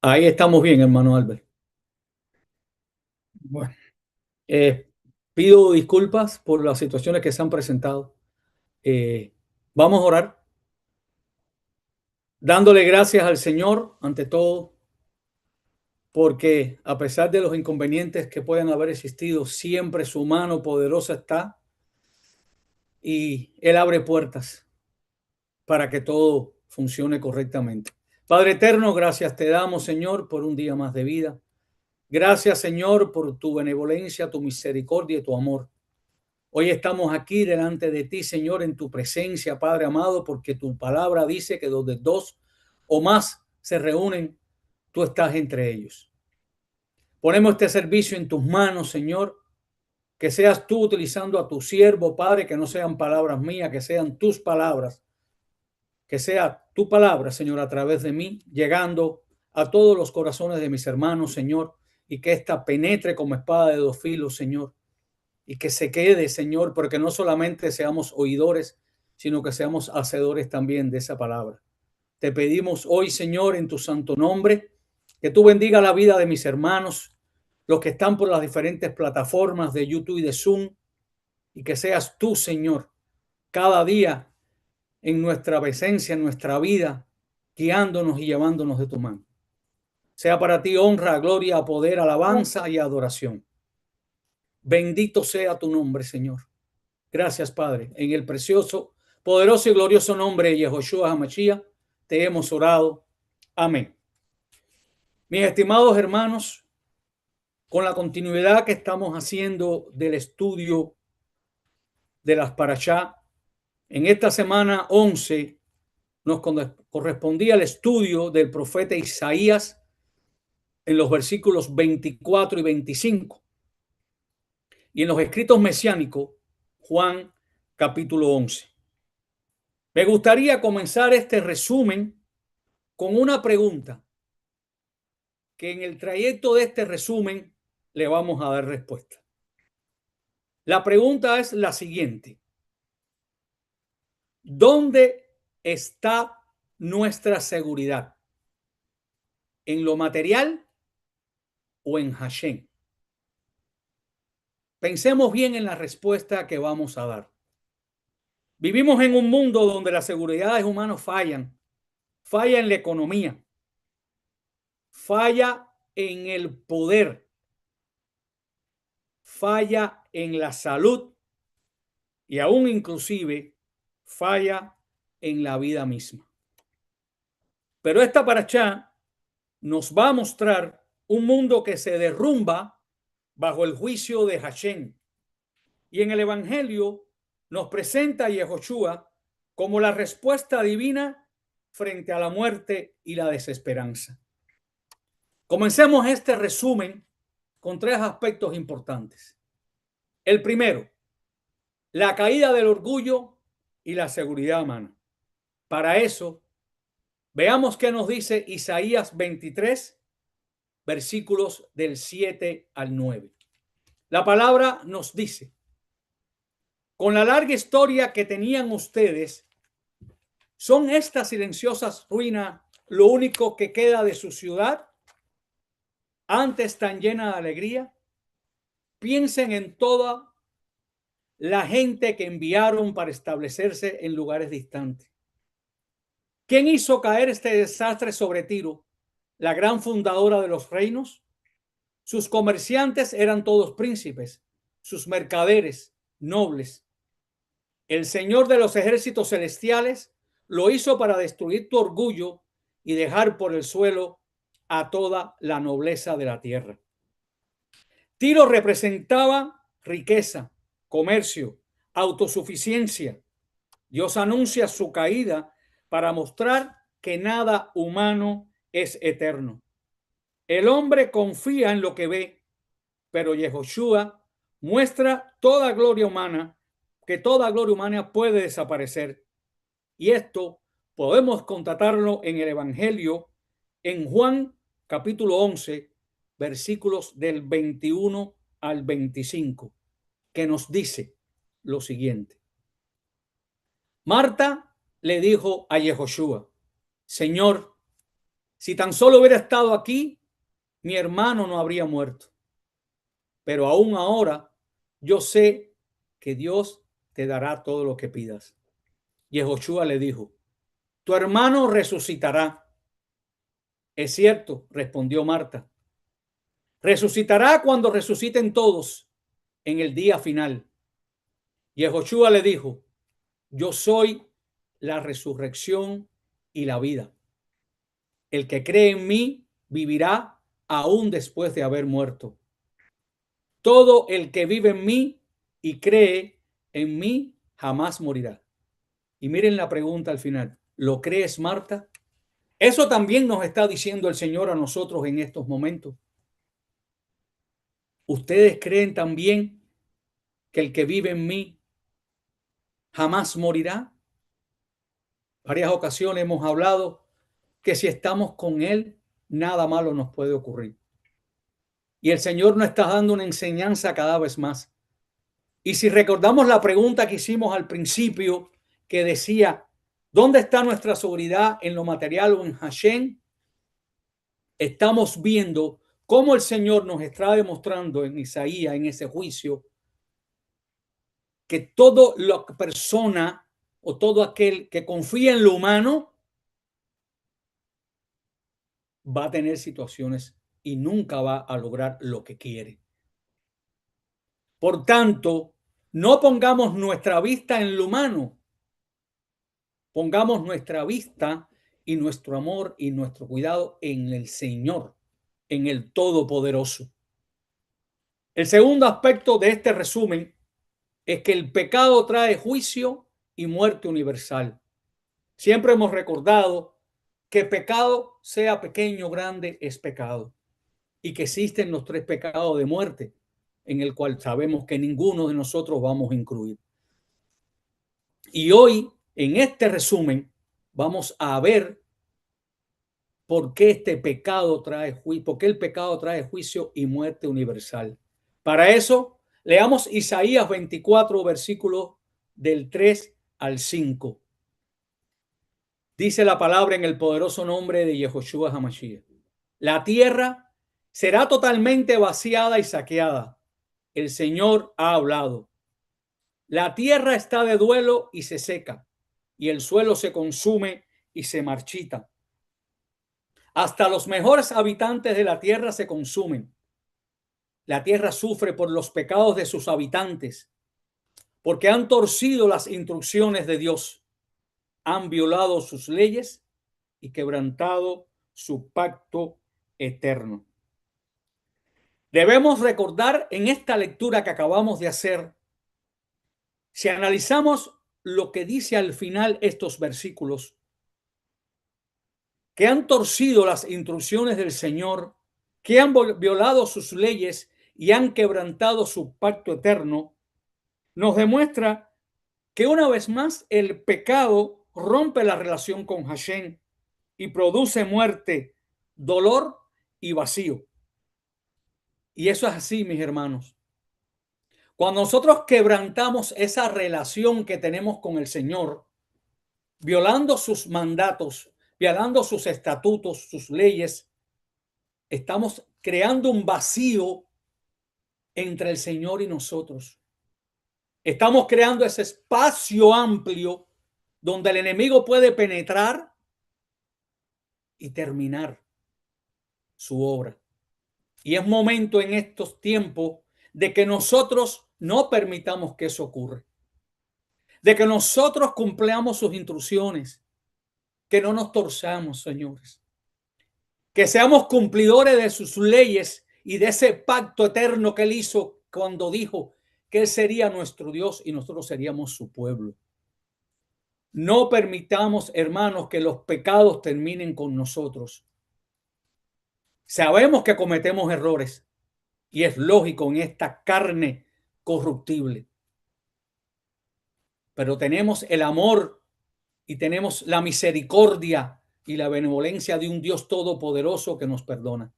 Ahí estamos bien, hermano Albert. Bueno, eh, pido disculpas por las situaciones que se han presentado. Vamos a orar, dándole gracias al Señor ante todo, porque a pesar de los inconvenientes que puedan haber existido, siempre su mano poderosa está y Él abre puertas para que todo funcione correctamente. Padre eterno, gracias te damos, Señor, por un día más de vida. Gracias, Señor, por tu benevolencia, tu misericordia y tu amor. Hoy estamos aquí delante de ti, Señor, en tu presencia, Padre amado, porque tu palabra dice que donde dos o más se reúnen, tú estás entre ellos. Ponemos este servicio en tus manos, Señor, que seas tú utilizando a tu siervo, Padre, que no sean palabras mías, que sean tus palabras, que sea tu palabra, Señor, a través de mí, llegando a todos los corazones de mis hermanos, Señor, y que ésta penetre como espada de dos filos, Señor, y que se quede, Señor, porque no solamente seamos oidores, sino que seamos hacedores también de esa palabra. Te pedimos hoy, Señor, en tu santo nombre, que tú bendiga la vida de mis hermanos, los que están por las diferentes plataformas de YouTube y de Zoom, y que seas tú, Señor, cada día en nuestra presencia, en nuestra vida, guiándonos y llevándonos de tu mano. Sea para ti honra, gloria, poder, alabanza y adoración. Bendito sea tu nombre, Señor. Gracias, Padre. En el precioso, poderoso y glorioso nombre de Yehoshua HaMashiach, te hemos orado. Amén. Mis estimados hermanos, con la continuidad que estamos haciendo del estudio de las Parashá, en esta semana 11 nos correspondía el estudio del profeta Isaías en los versículos 24 y 25. Y en los escritos mesiánicos, Juan capítulo 11. Me gustaría comenzar este resumen con una pregunta que en el trayecto de este resumen le vamos a dar respuesta. La pregunta es la siguiente: ¿dónde está nuestra seguridad? ¿En lo material o en Hashem? Pensemos bien en la respuesta que vamos a dar. Vivimos en un mundo donde las seguridades humanas fallan. Falla en la economía, falla en el poder, falla en la salud y aún inclusive falla en la vida misma. Pero esta parashá nos va a mostrar un mundo que se derrumba bajo el juicio de Hashem. Y en el Evangelio nos presenta a Yehoshua como la respuesta divina frente a la muerte y la desesperanza. Comencemos este resumen con tres aspectos importantes. El primero, la caída del orgullo y la seguridad humana. Para eso, veamos qué nos dice Isaías 23, versículos del 7 al 9. La palabra nos dice: con la larga historia que tenían ustedes, ¿son estas silenciosas ruinas lo único que queda de su ciudad? Antes tan llena de alegría. Piensen en toda la gente que enviaron para establecerse en lugares distantes. ¿Quién hizo caer este desastre sobre Tiro, la gran fundadora de los reinos? Sus comerciantes eran todos príncipes, sus mercaderes nobles. El Señor de los ejércitos celestiales lo hizo para destruir tu orgullo y dejar por el suelo a toda la nobleza de la tierra. Tiro representaba riqueza, comercio, autosuficiencia. Dios anuncia su caída para mostrar que nada humano es eterno. El hombre confía en lo que ve, pero Yehoshua muestra toda gloria humana, que toda gloria humana puede desaparecer. Y esto podemos constatarlo en el Evangelio, en Juan capítulo 11, versículos del 21 al 25, que nos dice lo siguiente. Marta le dijo a Yehoshua: Señor, Si tan solo hubiera estado aquí, mi hermano no habría muerto. Pero aún ahora yo sé que Dios te dará todo lo que pidas. Y Yehoshua le dijo, tu hermano resucitará. Es cierto, respondió Marta. Resucitará cuando resuciten todos en el día final. Y Yehoshua le dijo, yo soy la resurrección y la vida. El que cree en mí vivirá aún después de haber muerto. Todo el que vive en mí y cree en mí jamás morirá. Y miren la pregunta al final. ¿Lo crees, Marta? Eso también nos está diciendo el Señor a nosotros en estos momentos. ¿Ustedes creen también que el que vive en mí jamás morirá? Varias ocasiones hemos hablado que si estamos con Él, nada malo nos puede ocurrir. Y el Señor nos está dando una enseñanza cada vez más. Y si recordamos la pregunta que hicimos al principio, que decía, ¿dónde está nuestra seguridad en lo material o en Hashem? Estamos viendo cómo el Señor nos está demostrando en Isaías, en ese juicio, que toda la persona o todo aquel que confía en lo humano va a tener situaciones y nunca va a lograr lo que quiere. Por tanto, no pongamos nuestra vista en lo humano, pongamos nuestra vista y nuestro amor y nuestro cuidado en el Señor, en el Todopoderoso. El segundo aspecto de este resumen es que el pecado trae juicio y muerte universal. Siempre hemos recordado que pecado, sea pequeño o grande, es pecado. Y que existen los tres pecados de muerte, en el cual sabemos que ninguno de nosotros vamos a incluir. Y hoy, en este resumen, vamos a ver por qué este pecado trae juicio, por qué el pecado trae juicio y muerte universal. Para eso, leamos Isaías 24, versículos del 3 al 5. Dice la palabra en el poderoso nombre de Yehoshua HaMashiach. La tierra será totalmente vaciada y saqueada. El Señor ha hablado. La tierra está de duelo y se seca, y el suelo se consume y se marchita. Hasta los mejores habitantes de la tierra se consumen. La tierra sufre por los pecados de sus habitantes, porque han torcido las instrucciones de Dios, han violado sus leyes y quebrantado su pacto eterno. Debemos recordar en esta lectura que acabamos de hacer, si analizamos lo que dice al final estos versículos, que han torcido las instrucciones del Señor, que han violado sus leyes y han quebrantado su pacto eterno, nos demuestra que una vez más el pecado rompe la relación con Hashem y produce muerte, dolor y vacío. Y eso es así, mis hermanos. Cuando nosotros quebrantamos esa relación que tenemos con el Señor, violando sus mandatos, violando sus estatutos, sus leyes, estamos creando un vacío entre el Señor y nosotros. Estamos creando ese espacio amplio donde el enemigo puede penetrar y terminar su obra. Y es momento en estos tiempos de que nosotros no permitamos que eso ocurra. De que nosotros cumplamos sus instrucciones. Que no nos torzamos, señores. Que seamos cumplidores de sus leyes y de ese pacto eterno que Él hizo cuando dijo que Él sería nuestro Dios y nosotros seríamos su pueblo. No permitamos, hermanos, que los pecados terminen con nosotros. Sabemos que cometemos errores y es lógico en esta carne corruptible. Pero tenemos el amor y tenemos la misericordia y la benevolencia de un Dios todopoderoso que nos perdona.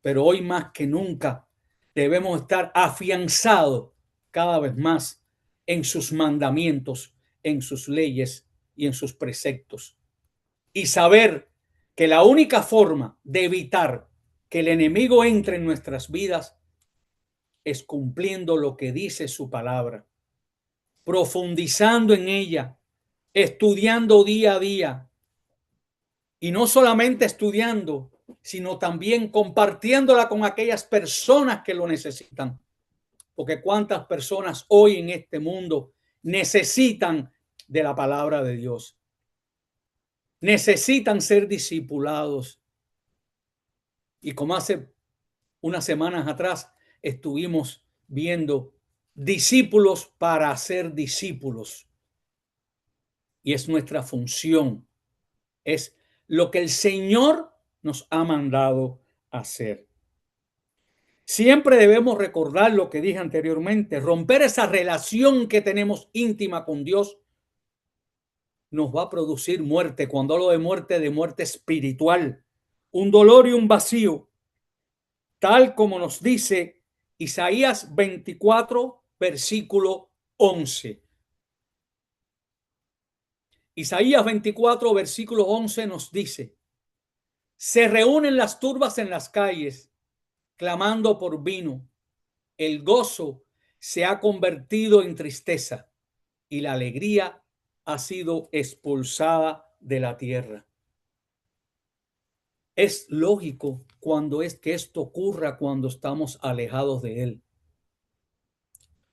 Pero hoy más que nunca debemos estar afianzados cada vez más en sus mandamientos, en sus leyes y en sus preceptos. Y saber que la única forma de evitar que el enemigo entre en nuestras vidas es cumpliendo lo que dice su palabra, profundizando en ella, estudiando día a día, y no solamente estudiando, sino también compartiéndola con aquellas personas que lo necesitan. Porque cuántas personas hoy en este mundo necesitan de la palabra de Dios, necesitan ser discipulados. Y como hace unas semanas atrás estuvimos viendo discípulos para hacer discípulos. Y es nuestra función, es lo que el Señor nos ha mandado hacer. Siempre debemos recordar lo que dije anteriormente, romper esa relación que tenemos íntima con Dios nos va a producir muerte. Cuando hablo de muerte espiritual, un dolor y un vacío, tal como nos dice Isaías 24, versículo 11. Isaías 24, versículo 11 nos dice: se reúnen las turbas en las calles, clamando por vino. El gozo se ha convertido en tristeza y la alegría ha sido expulsada de la tierra. Es lógico cuando es que esto ocurra cuando estamos alejados de Él.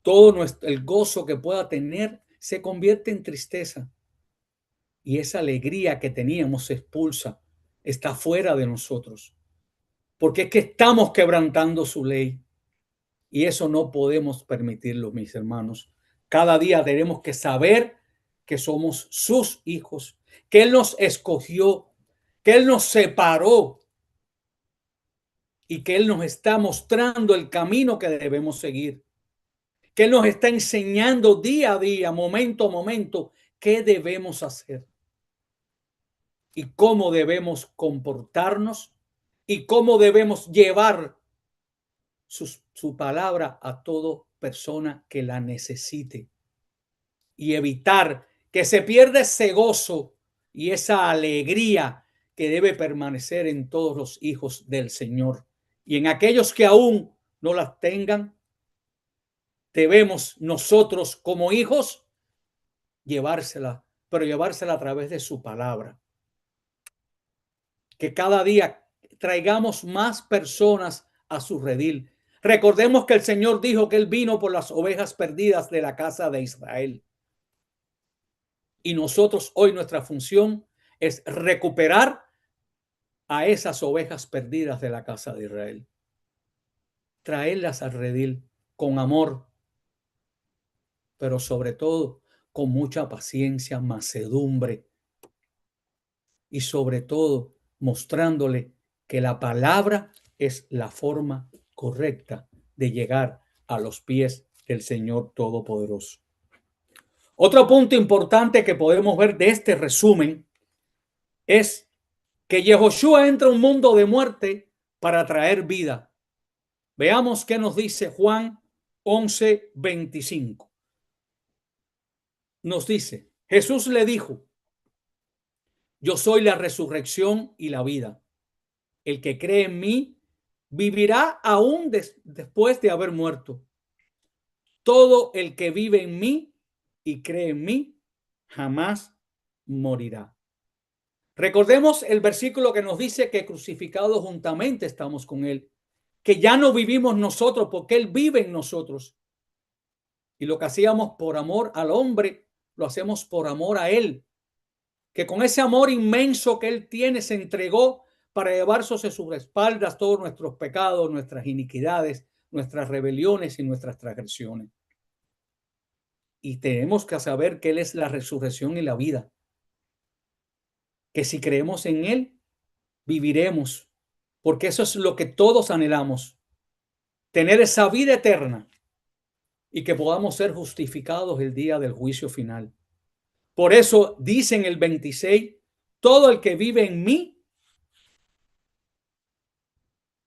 Todo el gozo que pueda tener se convierte en tristeza y esa alegría que teníamos se expulsa, está fuera de nosotros, porque es que estamos quebrantando su ley y eso no podemos permitirlo, mis hermanos. Cada día tenemos que saber que somos sus hijos, que Él nos escogió, que Él nos separó y que Él nos está mostrando el camino que debemos seguir, que Él nos está enseñando día a día, momento a momento, qué debemos hacer y cómo debemos comportarnos y cómo debemos llevar su palabra a toda persona que la necesite y evitar que se pierda ese gozo y esa alegría que debe permanecer en todos los hijos del Señor. Y en aquellos que aún no las tengan, debemos nosotros como hijos llevársela, pero llevársela a través de su palabra. Que cada día traigamos más personas a su redil. Recordemos que el Señor dijo que Él vino por las ovejas perdidas de la casa de Israel. Y nosotros hoy nuestra función es recuperar a esas ovejas perdidas de la casa de Israel. Traerlas al redil con amor, pero sobre todo con mucha paciencia, mansedumbre y sobre todo mostrándole que la palabra es la forma correcta de llegar a los pies del Señor Todopoderoso. Otro punto importante que podemos ver de este resumen es que Yehoshua entra a un mundo de muerte para traer vida. Veamos qué nos dice Juan 11:25. Nos dice, Jesús le dijo: yo soy la resurrección y la vida. El que cree en mí vivirá aún después de haber muerto. Todo el que vive en mí y cree en mí jamás morirá. Recordemos el versículo que nos dice que crucificados juntamente estamos con Él, que ya no vivimos nosotros porque Él vive en nosotros. Y lo que hacíamos por amor al hombre, lo hacemos por amor a Él, que con ese amor inmenso que Él tiene se entregó para llevar sobre sus espaldas todos nuestros pecados, nuestras iniquidades, nuestras rebeliones y nuestras transgresiones. Y tenemos que saber que Él es la resurrección y la vida, que si creemos en Él, viviremos, porque eso es lo que todos anhelamos, tener esa vida eterna y que podamos ser justificados el día del juicio final. Por eso dice en el 26, todo el que vive en mí,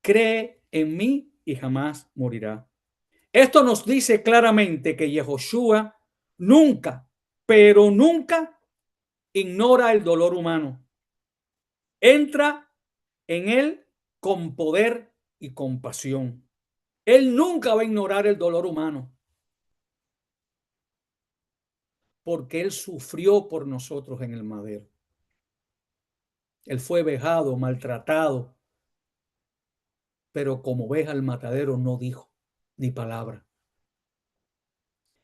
cree en mí y jamás morirá. Esto nos dice claramente que Yehoshua nunca, pero nunca ignora el dolor humano. Entra en él con poder y compasión. Él nunca va a ignorar el dolor humano, porque él sufrió por nosotros en el madero. Él fue vejado, maltratado, pero como oveja al matadero no dijo ni palabra.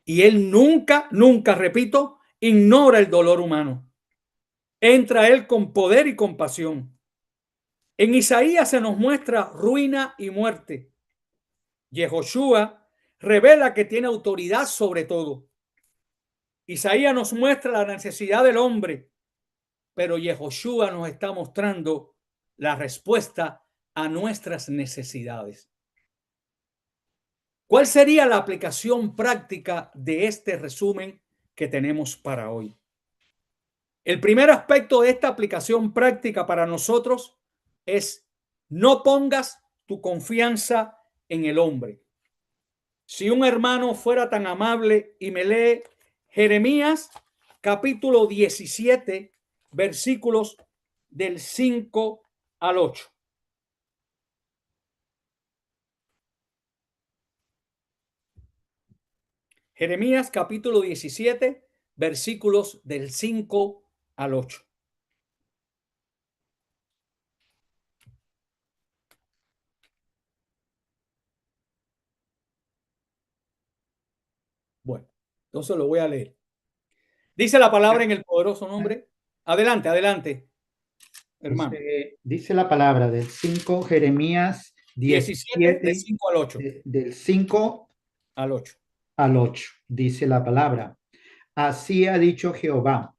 Y él nunca, nunca, repito, ignora el dolor humano. Entra él con poder y compasión. En Isaías se nos muestra ruina y muerte. Yehoshua revela que tiene autoridad sobre todo. Isaías nos muestra la necesidad del hombre, pero Yehoshua nos está mostrando la respuesta a nuestras necesidades. ¿Cuál sería la aplicación práctica de este resumen que tenemos para hoy? El primer aspecto de esta aplicación práctica para nosotros es: no pongas tu confianza en el hombre. Si un hermano fuera tan amable y me lee Jeremías capítulo 17, versículos del 5 al 8. Jeremías capítulo 17, versículos del 5 al 8. Bueno, entonces lo voy a leer. Dice la palabra en el poderoso nombre. Adelante, adelante, hermano. Dice la palabra del 5, Jeremías 17, del 17, 5 al 8. del 5 Al 8. al 8. Dice la palabra: así ha dicho Jehová,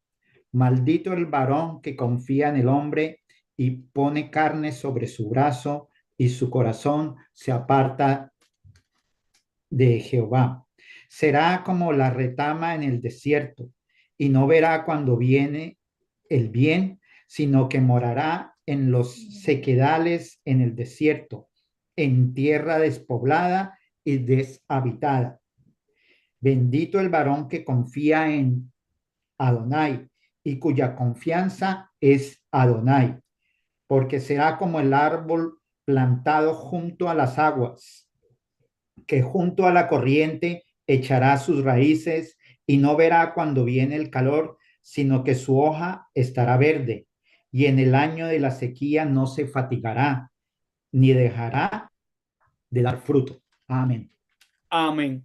maldito el varón que confía en el hombre y pone carne sobre su brazo, y su corazón se aparta de Jehová. Será como la retama en el desierto, y no verá cuando viene el bien, sino que morará en los sequedales en el desierto, en tierra despoblada y deshabitada. Bendito el varón que confía en Adonai y cuya confianza es Adonai, porque será como el árbol plantado junto a las aguas, que junto a la corriente echará sus raíces y no verá cuando viene el calor, sino que su hoja estará verde, y en el año de la sequía no se fatigará, ni dejará de dar fruto. Amén. Amén.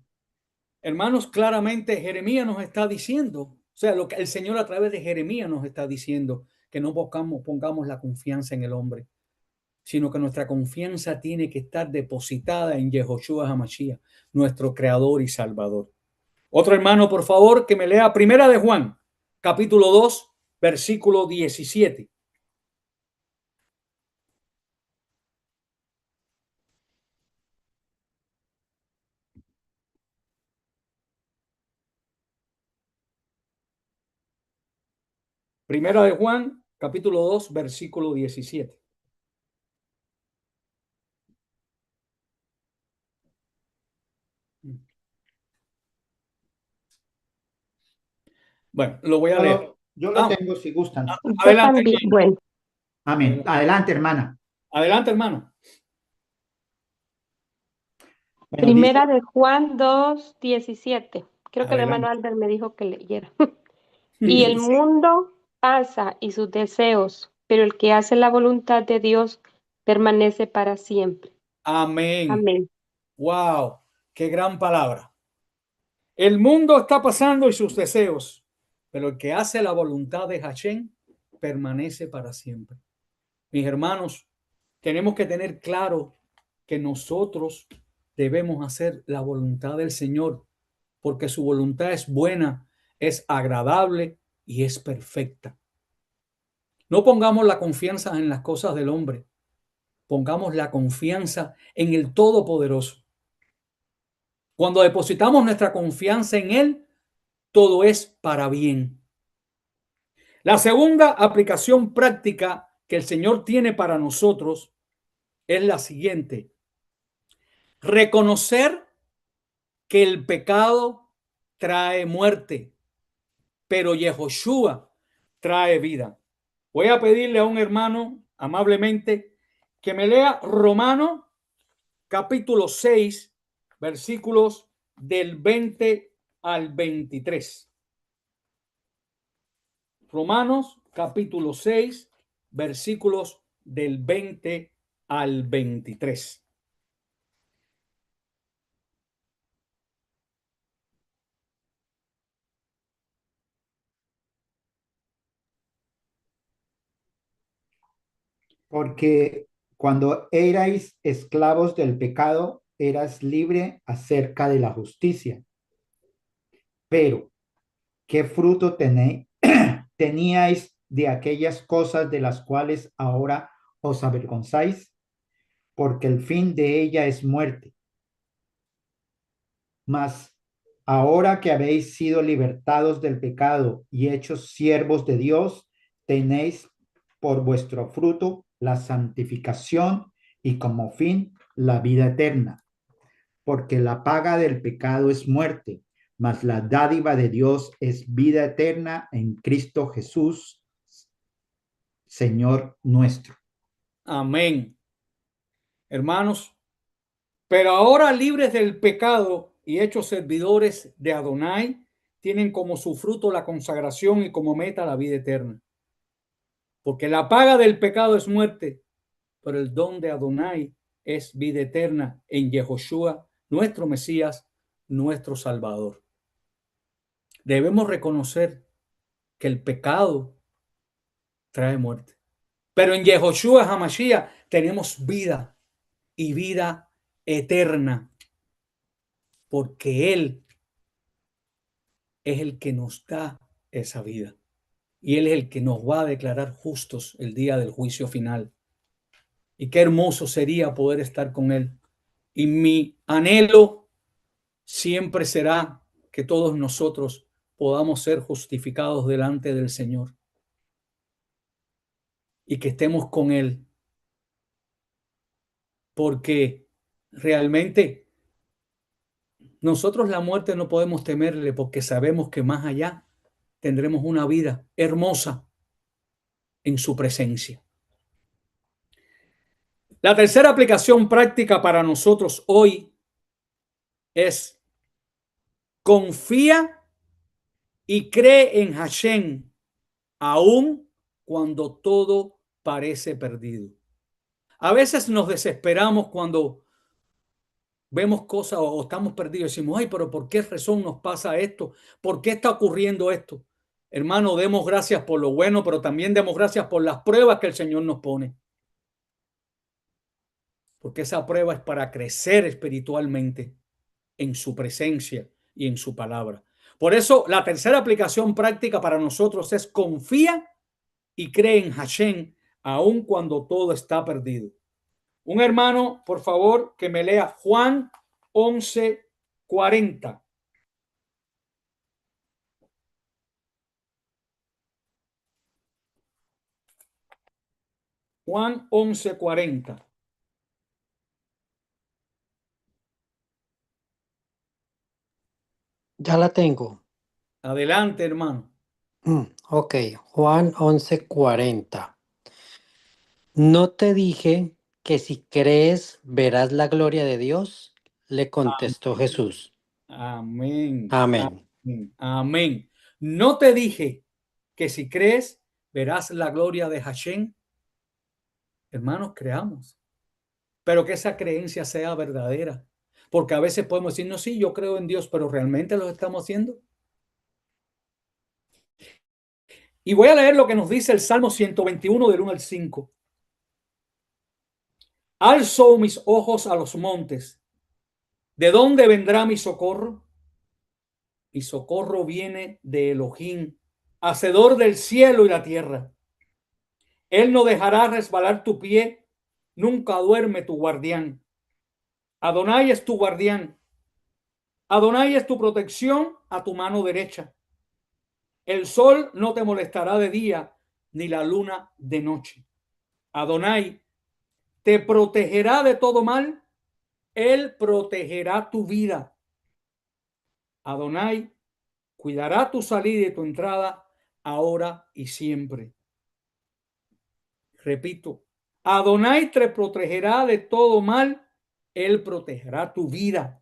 Hermanos, claramente Jeremías nos está diciendo, o sea, lo que el Señor a través de Jeremías nos está diciendo, que no pongamos la confianza en el hombre, sino que nuestra confianza tiene que estar depositada en Yehoshua HaMashiach, nuestro creador y salvador. Otro hermano, por favor, que me lea Primera de Juan, capítulo 2, versículo 17. Primera de Juan, capítulo 2, versículo 17. Bueno, lo voy a leer. Yo lo tengo si gustan. Yo Adelante, también. hermano. Bueno, Amén. Adelante, hermana. Adelante, hermano. Bueno, dice, Primera de Juan 2:17. Creo que el hermano Adelante. Albert me dijo que leyera. Y el mundo pasa y sus deseos, pero el que hace la voluntad de Dios permanece para siempre. Amén. Amén. Wow, qué gran palabra. El mundo está pasando y sus deseos, pero el que hace la voluntad de Hashem permanece para siempre. Mis hermanos, tenemos que tener claro que nosotros debemos hacer la voluntad del Señor, porque su voluntad es buena, es agradable y es perfecta. No pongamos la confianza en las cosas del hombre, pongamos la confianza en el Todopoderoso. Cuando depositamos nuestra confianza en Él, todo es para bien. La segunda aplicación práctica que el Señor tiene para nosotros es la siguiente: reconocer que el pecado trae muerte, pero Yehoshua trae vida. Voy a pedirle a un hermano amablemente que me lea Romanos capítulo 6, versículos del 20 al 23. Romanos capítulo 6, versículos del 20 al 23. Porque cuando erais esclavos del pecado, eras libre acerca de la justicia. Pero, ¿qué fruto teníais de aquellas cosas de las cuales ahora os avergonzáis? Porque el fin de ella es muerte. Mas ahora que habéis sido libertados del pecado y hechos siervos de Dios, tenéis por vuestro fruto la santificación y como fin la vida eterna. Porque la paga del pecado es muerte, mas la dádiva de Dios es vida eterna en Cristo Jesús, Señor nuestro. Amén. Hermanos, pero ahora libres del pecado y hechos servidores de Adonai, tienen como su fruto la consagración y como meta la vida eterna. Porque la paga del pecado es muerte, pero el don de Adonai es vida eterna en Yehoshua, nuestro Mesías, nuestro Salvador. Debemos reconocer que el pecado trae muerte, pero en Yehoshua HaMashiach tenemos vida y vida eterna, porque Él es el que nos da esa vida y Él es el que nos va a declarar justos el día del juicio final. Y qué hermoso sería poder estar con Él. Y mi anhelo siempre será que todos nosotros podamos ser justificados delante del Señor y que estemos con Él, porque realmente nosotros la muerte no podemos temerle, porque sabemos que más allá tendremos una vida hermosa en su presencia. La tercera aplicación práctica para nosotros hoy es: confía y cree en Hashem aun cuando todo parece perdido. A veces nos desesperamos cuando vemos cosas o estamos perdidos y decimos, ay, pero ¿por qué razón nos pasa esto? ¿Por qué está ocurriendo esto? Hermano, demos gracias por lo bueno, pero también demos gracias por las pruebas que el Señor nos pone. Porque esa prueba es para crecer espiritualmente en su presencia y en su palabra. Por eso, la tercera aplicación práctica para nosotros es: confía y cree en Hashem aun cuando todo está perdido. Un hermano, por favor, que me lea Juan 11:40. Juan 11:40. Ya la tengo. Adelante, hermano. Ok, Juan 11:40. ¿No te dije que si crees verás la gloria de Dios? Le contestó Jesús. Amén. Amén. Amén. Amén. ¿No te dije que si crees verás la gloria de Hashem? Hermanos, creamos, pero que esa creencia sea verdadera, porque a veces podemos decir, no, sí, yo creo en Dios, pero ¿realmente lo estamos haciendo? Y voy a leer lo que nos dice el Salmo 121 del 1 al 5. Alzo mis ojos a los montes. ¿De dónde vendrá mi socorro? Mi socorro viene de Elohim, hacedor del cielo y la tierra. Él no dejará resbalar tu pie, nunca duerme tu guardián. Adonai es tu guardián. Adonai es tu protección a tu mano derecha. El sol no te molestará de día, ni la luna de noche. Adonai te protegerá de todo mal. Él protegerá tu vida. Adonai cuidará tu salida y tu entrada ahora y siempre. Repito, Adonai te protegerá de todo mal. Él protegerá tu vida.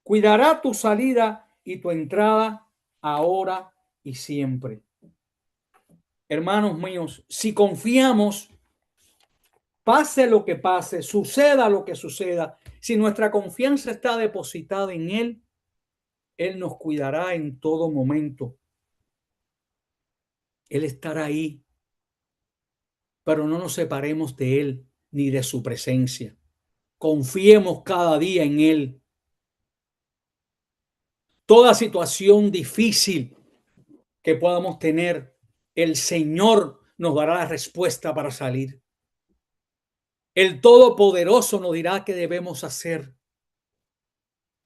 Cuidará tu salida y tu entrada ahora y siempre. Hermanos míos, si confiamos, pase lo que pase, suceda lo que suceda, si nuestra confianza está depositada en Él, Él nos cuidará en todo momento. Él estará ahí, pero no nos separemos de Él ni de su presencia. Confiemos cada día en Él. Toda situación difícil que podamos tener, el Señor nos dará la respuesta para salir. El Todopoderoso nos dirá qué debemos hacer.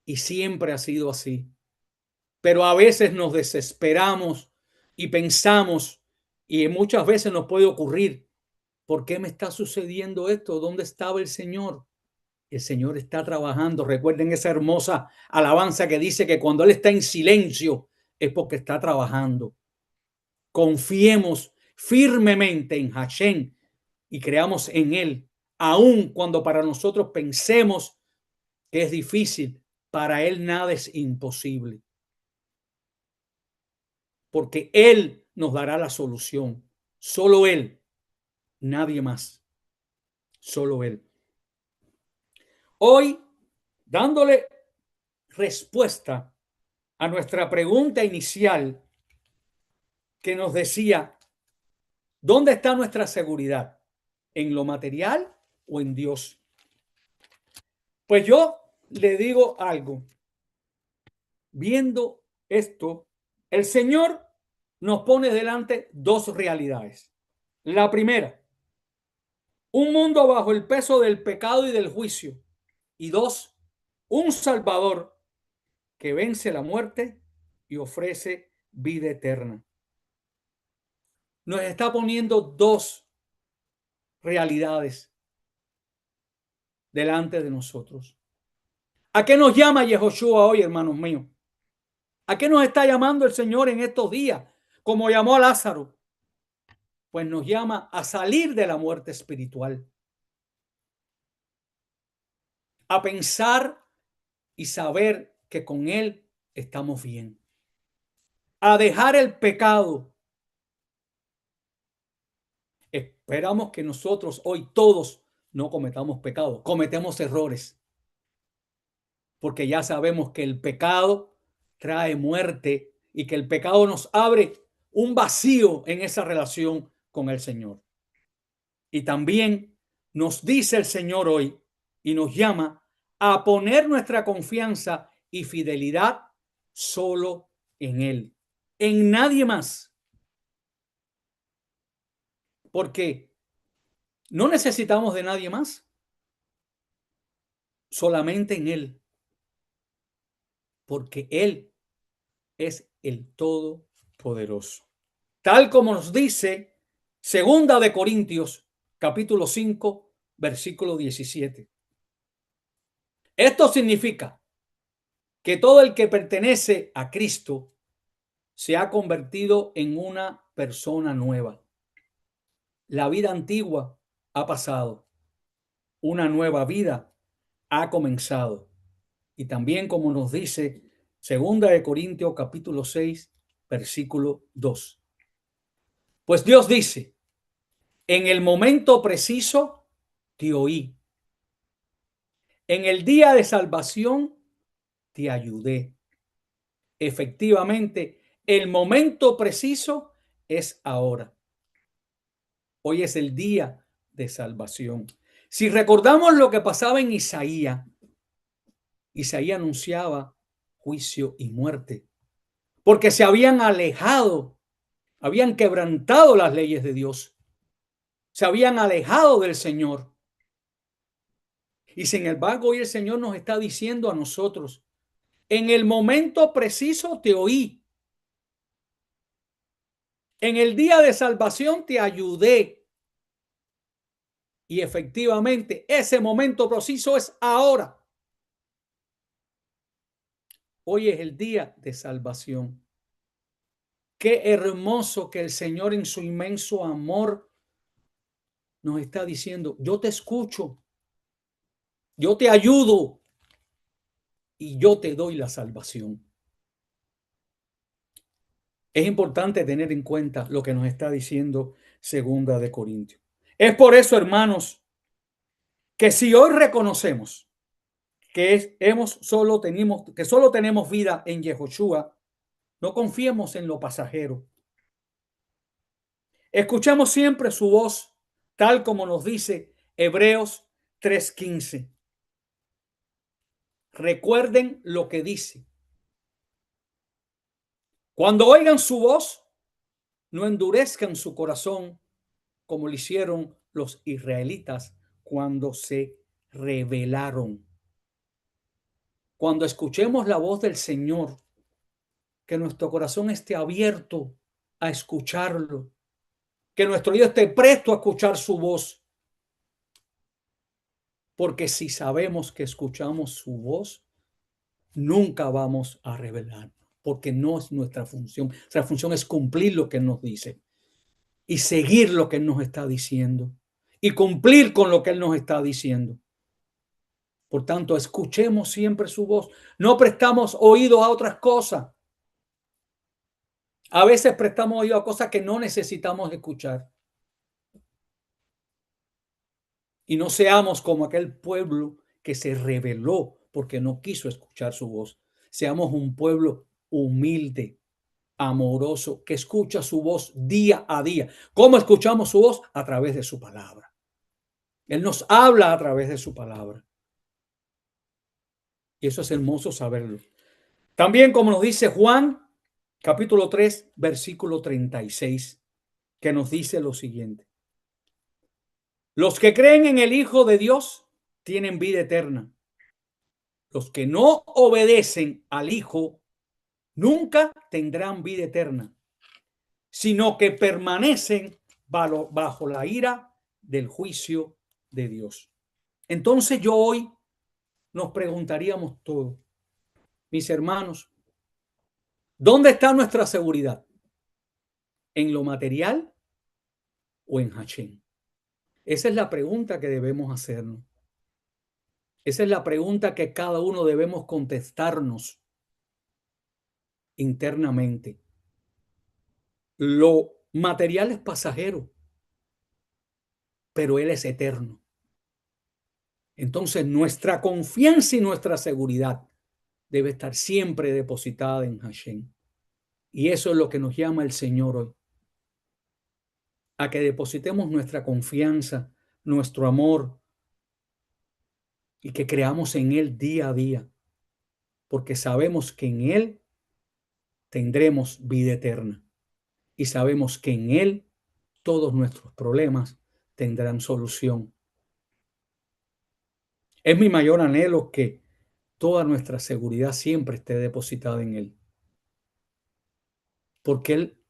Y siempre ha sido así. Pero a veces nos desesperamos y pensamos, y muchas veces nos puede ocurrir, ¿por qué me está sucediendo esto? ¿Dónde estaba el Señor? El Señor está trabajando. Recuerden esa hermosa alabanza que dice que cuando Él está en silencio es porque está trabajando. Confiemos firmemente en Hashem y creamos en Él, aun cuando para nosotros pensemos que es difícil, para Él nada es imposible. Porque Él nos dará la solución. Solo Él, nadie más. Solo Él. Hoy, dándole respuesta a nuestra pregunta inicial que nos decía, ¿dónde está nuestra seguridad? ¿En lo material o en Dios? Pues yo le digo algo. Viendo esto, el Señor nos pone delante dos realidades. La primera, un mundo bajo el peso del pecado y del juicio. Y dos, un Salvador que vence la muerte y ofrece vida eterna. Nos está poniendo dos realidades delante de nosotros. ¿A qué nos llama Yehoshua hoy, hermanos míos? ¿A qué nos está llamando el Señor en estos días? Como llamó a Lázaro. Pues nos llama a salir de la muerte espiritual. A pensar y saber que con Él estamos bien. A dejar el pecado. Esperamos que nosotros hoy todos no cometamos pecado, cometemos errores. Porque ya sabemos que el pecado trae muerte y que el pecado nos abre un vacío en esa relación con el Señor. Y también nos dice el Señor hoy y nos llama a poner nuestra confianza y fidelidad solo en Él, en nadie más. Porque no necesitamos de nadie más, solamente en Él. Porque Él es el Todopoderoso. Tal como nos dice Segunda de Corintios, capítulo 5, versículo 17. Esto significa que todo el que pertenece a Cristo se ha convertido en una persona nueva. La vida antigua ha pasado. Una nueva vida ha comenzado. Y también como nos dice Segunda de Corintios capítulo 6, versículo 2. Pues Dios dice, en el momento preciso te oí. En el día de salvación te ayudé. Efectivamente, el momento preciso es ahora. Hoy es el día de salvación. Si recordamos lo que pasaba en Isaías, Isaías anunciaba juicio y muerte, porque se habían alejado, habían quebrantado las leyes de Dios, se habían alejado del Señor. Y sin embargo, hoy el Señor nos está diciendo a nosotros, en el momento preciso te oí. En el día de salvación te ayudé. Y efectivamente, ese momento preciso es ahora. Hoy es el día de salvación. Qué hermoso que el Señor en su inmenso amor nos está diciendo, yo te escucho, yo te ayudo y yo te doy la salvación. Es importante tener en cuenta lo que nos está diciendo Segunda de Corintios. Es por eso, hermanos, que si hoy reconocemos que solo tenemos vida en Yehoshua, no confiemos en lo pasajero. Escuchemos siempre su voz, tal como nos dice Hebreos 3:15. Recuerden lo que dice. Cuando oigan su voz, no endurezcan su corazón como lo hicieron los israelitas cuando se rebelaron. Cuando escuchemos la voz del Señor, que nuestro corazón esté abierto a escucharlo, que nuestro oído esté presto a escuchar su voz. Porque si sabemos que escuchamos su voz, nunca vamos a rebelarnos, porque no es nuestra función. Nuestra función es cumplir lo que Él nos dice y seguir lo que Él nos está diciendo y cumplir con lo que Él nos está diciendo. Por tanto, escuchemos siempre su voz. No prestamos oído a otras cosas. A veces prestamos oído a cosas que no necesitamos escuchar. Y no seamos como aquel pueblo que se rebeló porque no quiso escuchar su voz. Seamos un pueblo humilde, amoroso, que escucha su voz día a día. ¿Cómo escuchamos su voz? A través de su palabra. Él nos habla a través de su palabra. Y eso es hermoso saberlo. También, como nos dice Juan, capítulo 3, versículo 36, que nos dice lo siguiente. Los que creen en el Hijo de Dios tienen vida eterna. Los que no obedecen al Hijo nunca tendrán vida eterna, sino que permanecen bajo la ira del juicio de Dios. Entonces yo hoy nos preguntaríamos todos, mis hermanos, ¿dónde está nuestra seguridad? ¿En lo material o en Hashem? Esa es la pregunta que debemos hacernos. Esa es la pregunta que cada uno debemos contestarnos internamente. Lo material es pasajero, pero Él es eterno. Entonces nuestra confianza y nuestra seguridad debe estar siempre depositada en Hashem. Y eso es lo que nos llama el Señor hoy. A que depositemos nuestra confianza, nuestro amor y que creamos en Él día a día. Porque sabemos que en Él tendremos vida eterna. Y sabemos que en Él todos nuestros problemas tendrán solución. Es mi mayor anhelo que toda nuestra seguridad siempre esté depositada en Él. Porque Él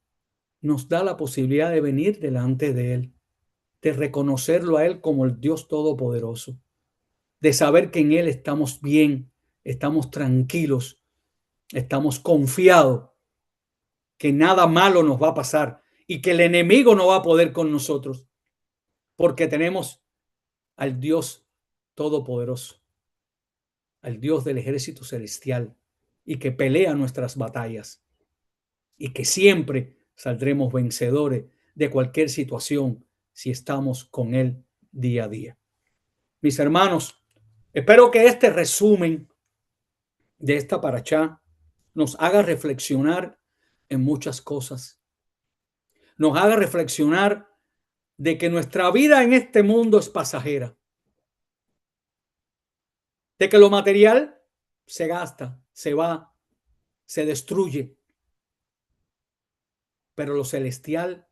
nos da la posibilidad de venir delante de Él, de reconocerlo a Él como el Dios Todopoderoso, de saber que en Él estamos bien, estamos tranquilos, estamos confiados, que nada malo nos va a pasar y que el enemigo no va a poder con nosotros, porque tenemos al Dios Todopoderoso, al Dios del ejército celestial y que pelea nuestras batallas y que siempre saldremos vencedores de cualquier situación si estamos con Él día a día. Mis hermanos, espero que este resumen de esta parashá nos haga reflexionar en muchas cosas. Nos haga reflexionar de que nuestra vida en este mundo es pasajera. De que lo material se gasta, se va, se destruye. Pero lo celestial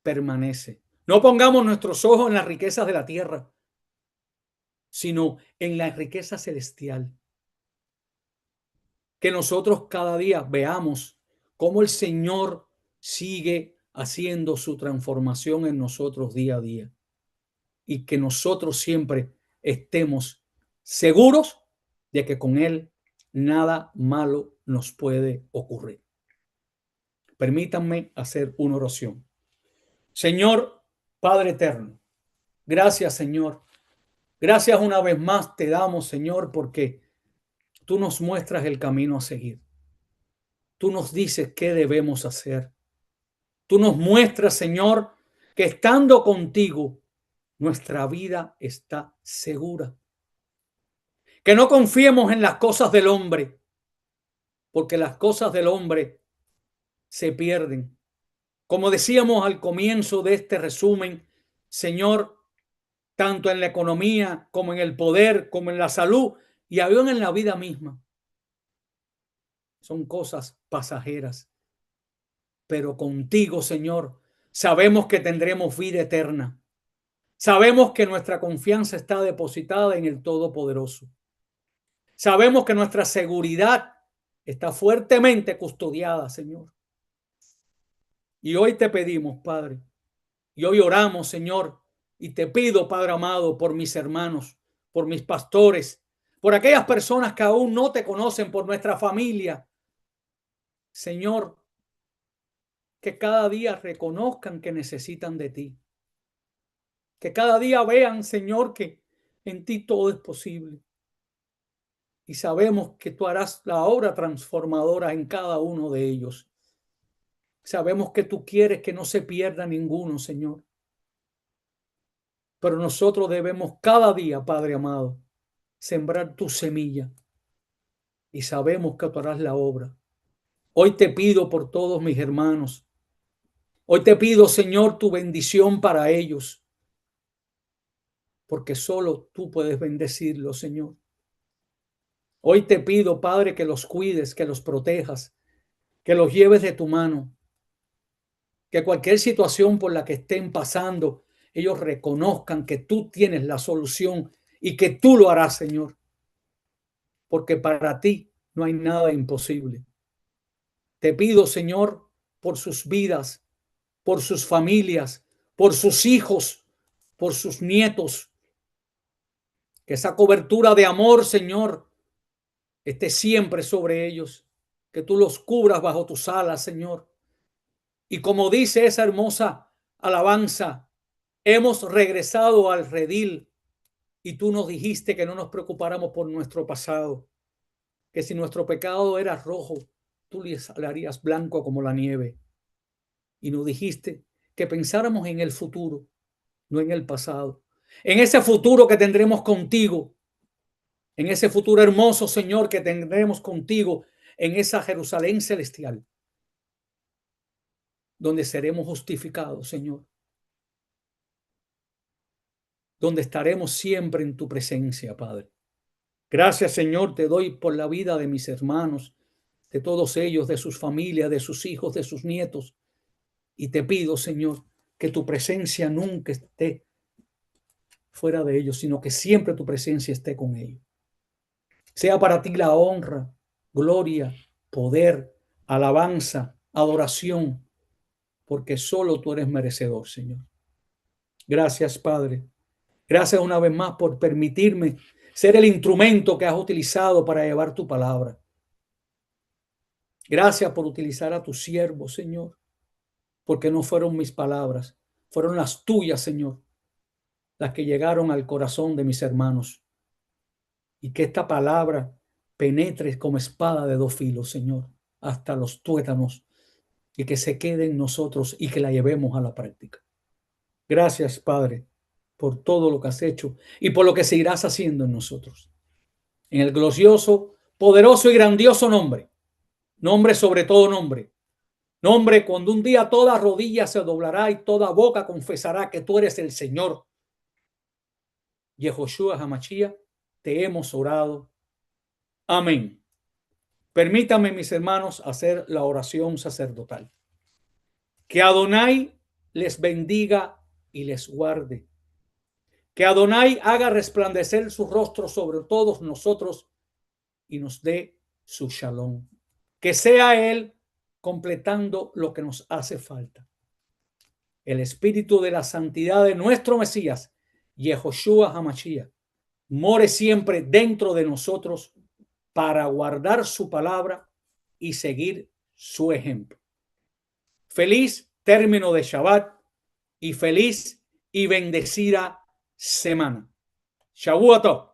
permanece. No pongamos nuestros ojos en las riquezas de la tierra, sino en la riqueza celestial. Que nosotros cada día veamos cómo el Señor sigue haciendo su transformación en nosotros día a día. Y que nosotros siempre estemos seguros de que con Él nada malo nos puede ocurrir. Permítanme hacer una oración. Señor, Padre eterno, gracias, Señor. Gracias una vez más te damos, Señor, porque tú nos muestras el camino a seguir. Tú nos dices qué debemos hacer. Tú nos muestras, Señor, que estando contigo, nuestra vida está segura. Que no confiemos en las cosas del hombre, porque las cosas del hombre se pierden. Como decíamos al comienzo de este resumen, Señor, tanto en la economía como en el poder, como en la salud y aún en la vida misma, son cosas pasajeras. Pero contigo, Señor, sabemos que tendremos vida eterna. Sabemos que nuestra confianza está depositada en el Todopoderoso. Sabemos que nuestra seguridad está fuertemente custodiada, Señor. Y hoy te pedimos, Padre, y hoy oramos, Señor, y te pido, Padre amado, por mis hermanos, por mis pastores, por aquellas personas que aún no te conocen, por nuestra familia. Señor, que cada día reconozcan que necesitan de ti. Que cada día vean, Señor, que en ti todo es posible. Y sabemos que tú harás la obra transformadora en cada uno de ellos. Sabemos que tú quieres que no se pierda ninguno, Señor. Pero nosotros debemos cada día, Padre amado, sembrar tu semilla. Y sabemos que tú harás la obra. Hoy te pido por todos mis hermanos. Hoy te pido, Señor, tu bendición para ellos. Porque solo tú puedes bendecirlos, Señor. Hoy te pido, Padre, que los cuides, que los protejas, que los lleves de tu mano. Que cualquier situación por la que estén pasando, ellos reconozcan que tú tienes la solución y que tú lo harás, Señor. Porque para ti no hay nada imposible. Te pido, Señor, por sus vidas, por sus familias, por sus hijos, por sus nietos. Que esa cobertura de amor, Señor, esté siempre sobre ellos. Que tú los cubras bajo tus alas, Señor. Y como dice esa hermosa alabanza, hemos regresado al redil y tú nos dijiste que no nos preocupáramos por nuestro pasado, que si nuestro pecado era rojo, tú le harías blanco como la nieve. Y nos dijiste que pensáramos en el futuro, no en el pasado, en ese futuro que tendremos contigo, en ese futuro hermoso, Señor, que tendremos contigo en esa Jerusalén celestial, donde seremos justificados, Señor, donde estaremos siempre en tu presencia, Padre. Gracias, Señor, te doy por la vida de mis hermanos, de todos ellos, de sus familias, de sus hijos, de sus nietos. Y te pido, Señor, que tu presencia nunca esté fuera de ellos, sino que siempre tu presencia esté con ellos. Sea para ti la honra, gloria, poder, alabanza, adoración, porque solo tú eres merecedor, Señor. Gracias, Padre. Gracias una vez más por permitirme ser el instrumento que has utilizado para llevar tu palabra. Gracias por utilizar a tu siervo, Señor, porque no fueron mis palabras, fueron las tuyas, Señor, las que llegaron al corazón de mis hermanos. Y que esta palabra penetre como espada de dos filos, Señor, hasta los tuétanos, y que se quede en nosotros y que la llevemos a la práctica. Gracias, Padre, por todo lo que has hecho y por lo que seguirás haciendo en nosotros. En el glorioso, poderoso y grandioso nombre, nombre sobre todo nombre, nombre cuando un día toda rodilla se doblará y toda boca confesará que tú eres el Señor. Yehoshua HaMashiach, te hemos orado. Amén. Permítanme, mis hermanos, hacer la oración sacerdotal. Que Adonai les bendiga y les guarde. Que Adonai haga resplandecer su rostro sobre todos nosotros y nos dé su shalom. Que sea Él completando lo que nos hace falta. El espíritu de la santidad de nuestro Mesías, Yehoshua HaMashiach, more siempre dentro de nosotros para guardar su palabra y seguir su ejemplo. Feliz término de Shabbat y feliz y bendecida semana. Shavuot Tov.